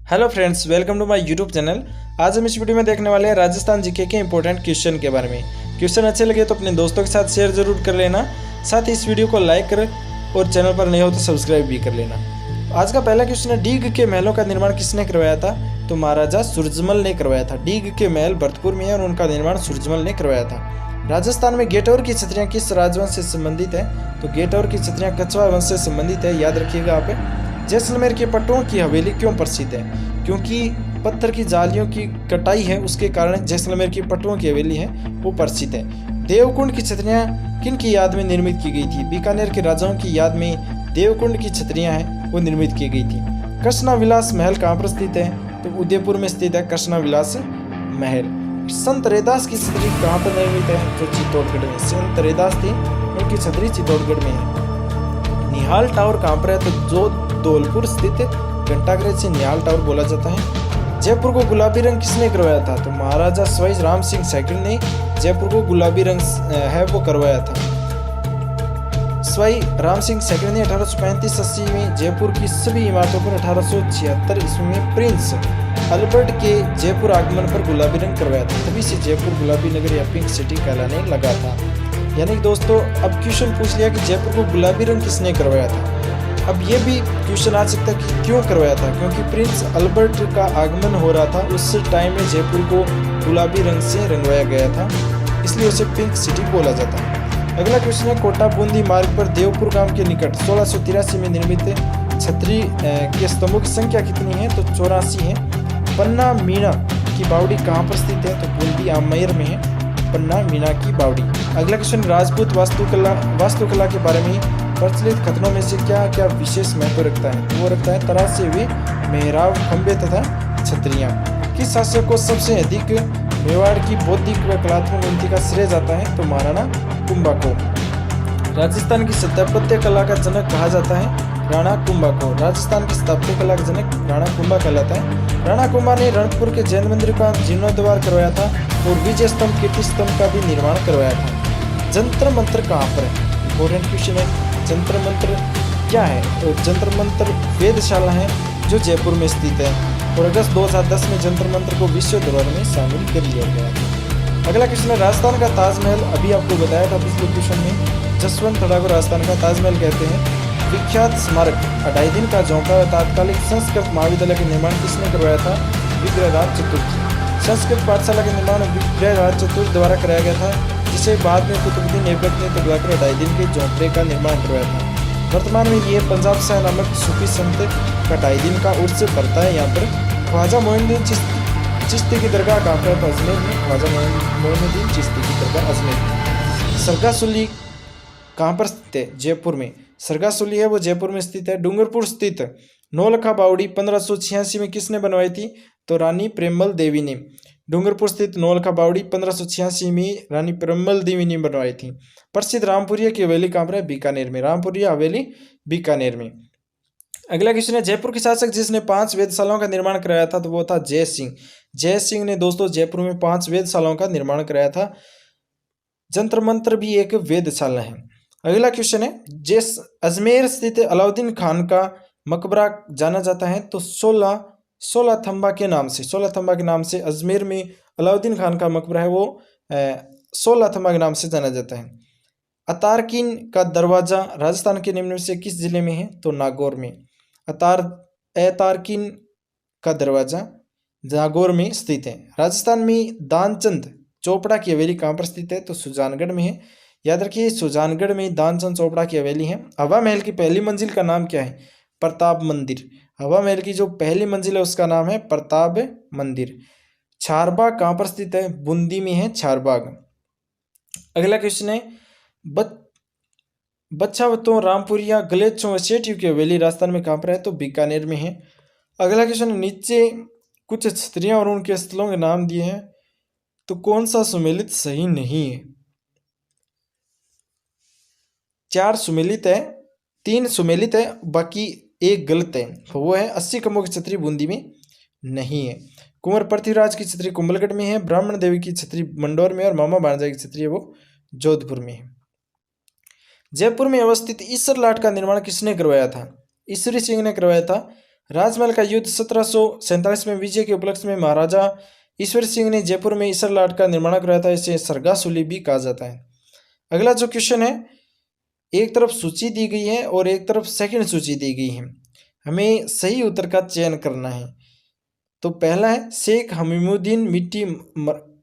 Hello friends, welcome to my YouTube channel. आज हम इस वीडियो में देखने वाले हैं राजस्थान जीके के इंपॉर्टेंट क्वेश्चन के बारे में। क्वेश्चन अच्छे लगे तो अपने दोस्तों के साथ शेयर जरूर कर लेना। साथ ही इस वीडियो को लाइक कर और चैनल पर नए हो तो सब्सक्राइब भी कर लेना। आज का पहला क्वेश्चन है, डीग के महलों का निर्माण किसने करवाया था? तो महाराजा सूरजमल ने करवाया था। डीग के महल भरतपुर में है और उनका निर्माण सूरजमल ने करवाया था। राजस्थान में गेटौर की छतरियाँ किस राजवंश से संबंधित है? तो गेटौर की छतरियाँ कछवा वंश से संबंधित है, याद रखिएगा आप। जैसलमेर के पट्टों की हवेली क्यों प्रसिद्ध है? क्योंकि पत्थर की जालियों की कटाई है, उसके कारण जैसलमेर की पट्टों की हवेली है वो प्रसिद्ध है। देवकुंड की छतरियाँ किन की याद में निर्मित की गई थी? बीकानेर के राजाओं की याद में देवकुंड की छतरियाँ हैं वो निर्मित की गई थी। कृष्णा विलास महल कहाँ पर स्थित है? तो उदयपुर में स्थित है कृष्णा विलास महल। संत रैदास की छतरी कहाँ पर निर्मित है? जो चित्तौड़गढ़ में। संत रैदास थी, उनकी छतरी चित्तौड़गढ़ में है। निहाल टावर कहाँ पर है? तो जो धौलपुर स्थित घंटाघर से निहाल टावर बोला जाता है। जयपुर को गुलाबी रंग किसने करवाया था? तो महाराजा सवाई राम सिंह सेकंड ने जयपुर को गुलाबी रंग है वो करवाया था। सवाई राम सिंह सेकंड ने 1835-80 में जयपुर की सभी इमारतों पर 1876 ईस्वी में प्रिंस अल्बर्ट के जयपुर आगमन पर गुलाबी रंग करवाया था। तभी से जयपुर गुलाबी नगर या पिंक सिटी कहलाने लगा था। यानी दोस्तों, अब क्वेश्चन पूछ लिया कि जयपुर को गुलाबी रंग किसने करवाया था। अब ये भी क्वेश्चन आ सकता है कि क्यों करवाया था? क्योंकि प्रिंस अल्बर्ट का आगमन हो रहा था, उस टाइम में जयपुर को गुलाबी रंग से रंगवाया गया था, इसलिए उसे पिंक सिटी बोला जाता है। अगला क्वेश्चन है, कोटा बूंदी मार्ग पर देवपुर गांव के निकट 1683 में निर्मित छतरी के स्तंभों की संख्या कितनी है? तो 84 है। पन्ना मीणा की बावड़ी कहाँ पर स्थित है? तो बूंदी आमेर में है पन्ना मीणा की बावड़ी। अगला क्वेश्चन, राजपूत वास्तुकला के बारे में प्रचलित खतनों में से क्या क्या विशेष महत्व रखता है? तो वो रखता है तरासे हुए मेहराब, खंबे तथा छतरियाँ। किस शासक को सबसे अधिक मेवाड़ की बौद्धिक व कलात्मक उन्नति का श्रेय जाता है? तो महाराणा कुंभा को। राजस्थान की स्थापत्य कला का जनक कहा जाता है राणा कुंभा को। राजस्थान की स्थापत्य कला का जनक राणा कुंभा कहलाता है। राणा कुंभा ने रणकपुर के जैन मंदिर का जीर्णोद्धार करवाया था और विजय स्तंभ, कीर्ति स्तंभ का भी निर्माण करवाया था। जंतर मंत्र कहाँ पर है? इंपॉर्टेंट क्वेश्चन है। जंतर मंत्र क्या है? तो जंतर मंत्र वेधशाला है जो जयपुर में स्थित है और अगस्त 2010 में जंतर मंत्र को विश्व धरोहर में शामिल कर लिया गया था। अगला क्वेश्चन है, राजस्थान का ताजमहल अभी आपको बताया था पिछले क्वेश्चन में, जसवंत थड़ा को राजस्थान का ताजमहल कहते हैं। विख्यात स्मारक 2.5 दिन का झोंका तात्कालिक संस्कृत महाविद्यालय का निर्माण किसने करवाया था? विग्रहराज चतुर्थ। संस्कृत पाठशाला का निर्माण विग्रहराज चतुर्थ द्वारा कराया गया था, जिसे बाद में कुतुबुद्दीन ऐबक ने तोड़वाकर 2.5 दिन के झोंपड़े का निर्माण करवाया था। वर्तमान में ये पंजाब शाह नामक सूफी संत का 2.5 दिन का उर्स भरता है। यहाँ पर ख्वाजा मोइनुद्दीन चिश्ती की दरगाह कहाँ पर? तो अजमेर में ख्वाजा मोइनुद्दीन चिश्ती की दरगाह अजमेर। सरगासुली कहाँ पर स्थित है? जयपुर में। सरगासुली है वो जयपुर में स्थित है। डूंगरपुर स्थित नौलखा बावड़ी 1586 में किसने बनवाई थी? तो रानी प्रेमल देवी ने। डूंगरपुर स्थित नौलखा बावड़ी 1586 में रानी प्रेमल देवी ने बनवाई थी। प्रसिद्ध रामपुरिया की हवेली कहाँ पर है? बीकानेर में। रामपुरिया हवेली बीकानेर में। अगला क्वेश्चन है, जयपुर के शासक जिसने 5 वेधशालाओं का निर्माण कराया था तो वो था जय सिंह। जय सिंह ने दोस्तों जयपुर में 5 वेधशालाओं का निर्माण कराया था। जंतर मंत्र भी एक वेधशाला है। अगला क्वेश्चन है, जिस अजमेर स्थित अलाउद्दीन खान का मकबरा जाना जाता है तो 16 थंबा के नाम से अजमेर में अलाउद्दीन खान का मकबरा है वो 16 थंबा के नाम से जाना जाता है। अतारकीन का दरवाजा राजस्थान के निम्न में से किस जिले में है? तो नागौर में। अतारकीन का दरवाजा नागौर में स्थित है। राजस्थान में दानचंद चोपड़ा की हवेली कहाँ पर स्थित है? तो सुजानगढ़ में है। याद रखिए, सुजानगढ़ में दानचंद चोपड़ा की हवेली है। हवा महल की पहली मंजिल का नाम क्या है? प्रताप मंदिर। हवा महल की जो पहली मंजिल है उसका नाम है प्रताप मंदिर। चारबाग कहाँ पर स्थित है? बूंदी में है चारबाग। अगला क्वेश्चन है, बच्चावतों, रामपुरिया, गलेचों व सेठियों की हवेली राजस्थान में कहाँ पर है? तो बीकानेर में है। अगला क्वेश्चन है, नीचे कुछ छतरियां और उनके स्थलों के नाम दिए हैं तो कौन सा सुमेलित सही नहीं है? 4 सुमेलित है, 3 सुमेलित है, बाकी 1 गलत है। वो है 80 कमों की छतरी बूंदी में नहीं है। कुंवर पृथ्वीराज की छतरी कुंभलगढ़ में है। ब्राह्मण देवी की छतरी मंडौर में और मामा भांजा की छतरी है वो जोधपुर में है। जयपुर में अवस्थित ईसर लाट का निर्माण किसने करवाया था? ईश्वरी सिंह ने करवाया था। राजमहल का युद्ध 1747 में विजय के उपलक्ष्य में महाराजा ईश्वर सिंह ने जयपुर में ईसर लाट का निर्माण करवाया था। इसे सरगासुली भी कहा जाता है। अगला जो क्वेश्चन है, एक तरफ सूची दी गई है और एक तरफ सेकंड सूची दी गई है, हमें सही उत्तर का चयन करना है। तो पहला है शेख हमीमुद्दीन मिट्टी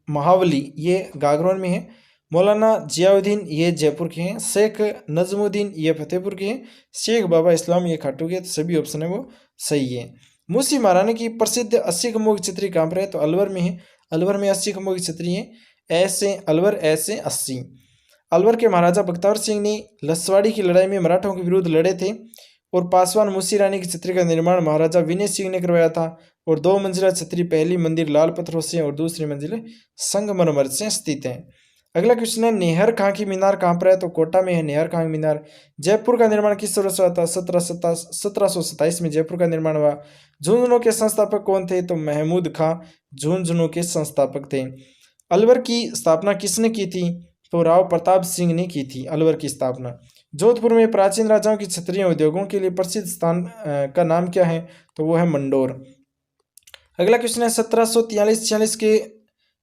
महावली, ये गागरोन में है। मौलाना जियाउद्दीन, ये जयपुर के हैं। शेख नजमुद्दीन, ये फतेहपुर के हैं। शेख बाबा इस्लाम, ये खाटू के। तो सभी ऑप्शन है वो सही है। मूसी महारानी की प्रसिद्ध 80 खम्भों की छतरी कहाँ पर है? तो अलवर में है। अलवर में 80 खम्भों की छतरी है। ऐसे अलवर, ऐसे 80। अलवर के महाराजा बख्तियार सिंह ने लसवाड़ी की लड़ाई में मराठों के विरुद्ध लड़े थे और पासवान मूसी रानी की छतरी का निर्माण महाराजा विनय सिंह ने करवाया था। और 2 मंजिला छतरी, पहली मंदिर लाल पत्थरों से और दूसरी मंजिल संगमरमर से स्थित है। अगला क्वेश्चन है, नेहर खां की मीनार कहाँ पर है? तो कोटा में है नेहर खां की मीनार। जयपुर का निर्माण किस वर्ष हुआ था? 1727 में जयपुर का निर्माण हुआ। झुंझुनू के संस्थापक कौन थे? तो महमूद खां झुंझुनू के संस्थापक थे। अलवर की स्थापना किसने की थी? तो राव प्रताप सिंह ने की थी अलवर की स्थापना। जोधपुर में प्राचीन राजाओं की छतरियां उद्योगों के लिए प्रसिद्ध स्थान का नाम क्या है? तो वो है मंडोर। अगला क्वेश्चन है, 1743-46 के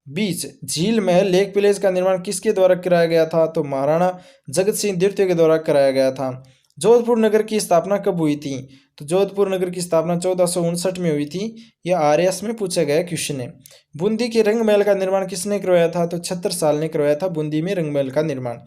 बीच झील महल लेक विलेज का निर्माण किसके द्वारा कराया गया था? तो महाराणा जगत सिंह द्वितीय के द्वारा कराया गया था। जोधपुर नगर की स्थापना कब हुई थी? तो जोधपुर नगर की स्थापना 1459 में हुई थी। यह आरएएस में पूछा गया क्वेश्चन है। बूंदी के रंग महल का निर्माण किसने करवाया था? तो छत्रसाल ने करवाया था बूंदी में रंग महल का निर्माण।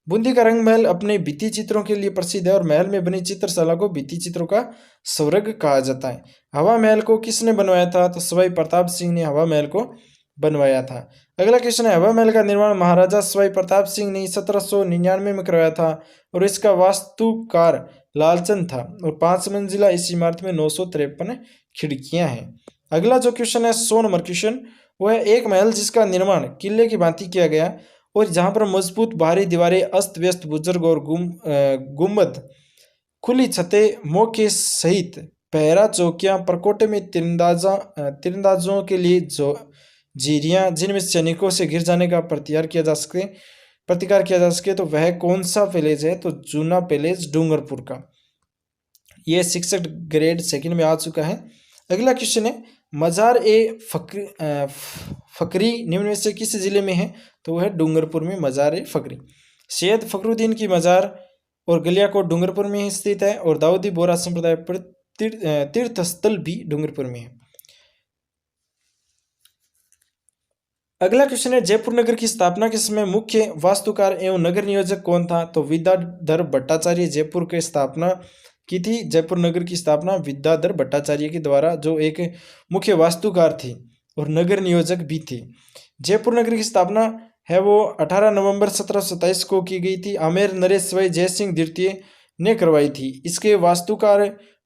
बूंदी का रंग महल अपने भित्ति चित्रों के लिए प्रसिद्ध है और महल में बनी चित्रशाला को भित्ति चित्रों का स्वर्ग कहा जाता है। हवा महल को किसने बनवाया था? तो सवाई प्रताप सिंह ने हवा महल को बनवाया था। अगला क्वेश्चन है, हवा महल का निर्माण महाराजा सवाई प्रताप सिंह ने 1799 में करवाया था और इसका वास्तुकार लालचंद था और 5 मंजिला इस इमारत में 953 खिड़कियां हैं। अगला जो क्वेश्चन है 100 नंबर क्वेश्चन, वो है एक महल जिसका निर्माण किले की भांति किया गया और जहां पर मजबूत बाहरी दीवारें, अस्त व्यस्त बुजुर्ग और गुम्बद, खुली छतें, मौके सहित पहरा चौकियां, परकोटे में तीरंदाजों के लिए जो जीरियां जिनमें सैनिकों से घिर जाने का प्रतिकार किया जा सके, तो वह कौन सा पैलेस है? तो जूना पैलेस डूंगरपुर का। यह 66 ग्रेड सेकंड में आ चुका है। अगला क्वेश्चन है, मजार ए फकरी निम्न में से किस जिले में है? तो वह है डूंगरपुर में मजार ए फकरी। सैयद फखरुद्दीन की मजार और गलियाकोट डूंगरपुर में स्थित है और दाऊदी बोहरा संप्रदाय पर तीर्थ स्थल भी डूंगरपुर में है। अगला क्वेश्चन है, जयपुर नगर की स्थापना के समय मुख्य वास्तुकार एवं नगर नियोजक कौन था? तो विद्याधर भट्टाचार्य जयपुर की स्थापना की थी। जयपुर नगर की स्थापना विद्याधर भट्टाचार्य के द्वारा, जो एक मुख्य वास्तुकार थे और नगर नियोजक भी थे। जयपुर नगर की स्थापना है वो 18 नवंबर 1727 को की गई थी। आमेर नरेश स्वयं जयसिंह द्वितीय ने करवाई थी। इसके वास्तुकार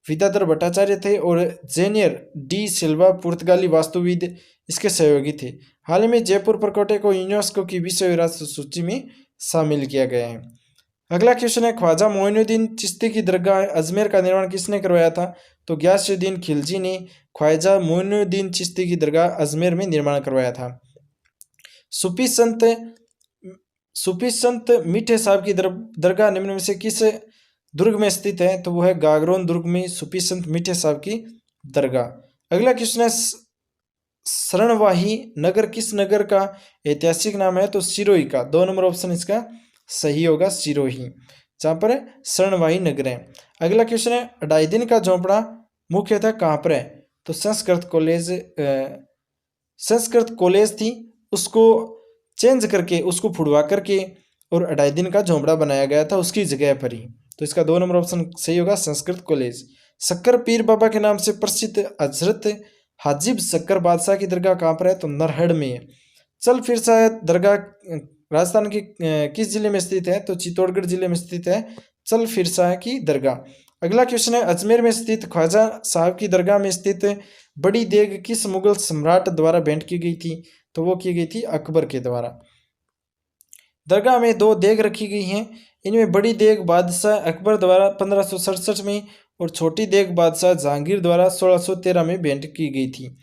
विद्याधर भट्टाचार्य थे और जेनियर डी सिल्वा पुर्तगाली वास्तुविद इसके सहयोगी थे। हाल ही में जयपुर परकोटे को यूनेस्को की विश्व विरासत सूची में शामिल किया गया है। अगला क्वेश्चन है, ख्वाजा मोइनुद्दीन चिश्ती की दरगाह अजमेर का निर्माण किसने करवाया था? तो गयासुद्दीन खिलजी ने ख्वाजा मोइनुद्दीन चिश्ती की दरगाह अजमेर में निर्माण करवाया था। सूफी संत मीठे साहब की दरगाह निम्न में से किस दुर्ग में स्थित है? तो वह है गागरोन दुर्ग में सूफी संत मीठे साहब की दरगाह। अगला क्वेश्चन है, शरणवाही नगर किस नगर का ऐतिहासिक नाम है? तो सिरोही का। 2 नंबर ऑप्शन इसका सही होगा, सिरोही, जहाँ पर शरणवाही नगर है। अगला क्वेश्चन है, 2.5 दिन का झोंपड़ा मुख्यतः कहाँ पर है? तो संस्कृत कॉलेज थी, उसको चेंज करके, उसको फुड़वा करके और 2.5 दिन का झोंपड़ा बनाया गया था उसकी जगह पर ही। तो इसका 2 नंबर ऑप्शन सही होगा, संस्कृत कॉलेज। शक्कर पीर बाबा के नाम से प्रसिद्ध हजरत हाजिब शक्कर बादशाह की दरगाह कहाँ पर है? तो नरहड़ में है। चल फिर शायद दरगाह राजस्थान के किस जिले में स्थित है? तो चित्तौड़गढ़ जिले में स्थित है चल फिर शाह की दरगाह। अगला क्वेश्चन है, अजमेर में स्थित ख्वाजा साहब की दरगाह में स्थित बड़ी देग किस मुगल सम्राट द्वारा भेंट की गई थी? तो वो की गई थी अकबर के द्वारा। दरगाह में 2 देग रखी गई हैं। इनमें बड़ी देग बादशाह अकबर द्वारा 1567 में और छोटी देग बादशाह जहांगीर द्वारा 1613 में भेंट की गई थी।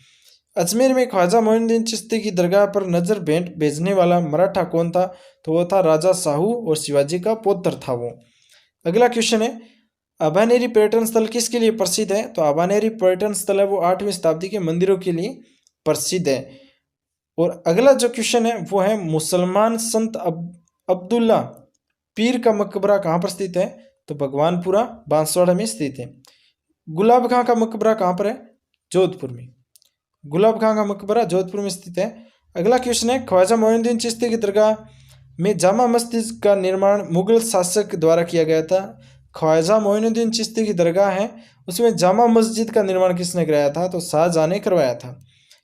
अजमेर में ख्वाजा मोइनुद्दीन चिश्ती की दरगाह पर नजर भेंट भेजने वाला मराठा कौन था? तो वो था राजा साहू और शिवाजी का पौत्र था वो। अगला क्वेश्चन है, अभानेरी पर्यटन स्थल किसके लिए प्रसिद्ध है? तो अभानेरी पर्यटन स्थल है वो 8वीं शताब्दी के मंदिरों के लिए प्रसिद्ध है। और अगला जो क्वेश्चन है वो है मुसलमान संत अब्दुल्ला पीर का मकबरा कहाँ पर स्थित है? तो भगवानपुरा बांसवाड़ा में स्थित है। गुलाब खां का मकबरा कहाँ पर है? जोधपुर में। गुलाब खां का मकबरा जोधपुर में स्थित है। अगला क्वेश्चन है ख्वाजा मोइनुद्दीन चिश्ती की दरगाह में जामा मस्जिद का निर्माण मुगल शासक द्वारा किया गया था। ख्वाजा मोइनुद्दीन चिश्ती की दरगाह है उसमें जामा मस्जिद का निर्माण किसने कराया था? तो शाहजहां ने करवाया था।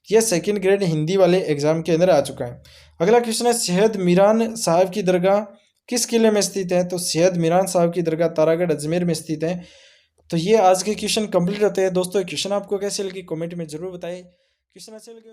यह सेकंड ग्रेड हिंदी वाले एग्जाम के अंदर आ चुका है। अगला क्वेश्चन है सैयद मीरान साहब की दरगाह किस किले में स्थित है? तो सैयद मीरान साहब की दरगाह तारागढ़ अजमेर में स्थित है। तो ये आज के क्वेश्चन कंप्लीट होते हैं दोस्तों। क्वेश्चन आपको कैसे लगे कमेंट में जरूर बताएं। क्वेश्चन अच्छे लगे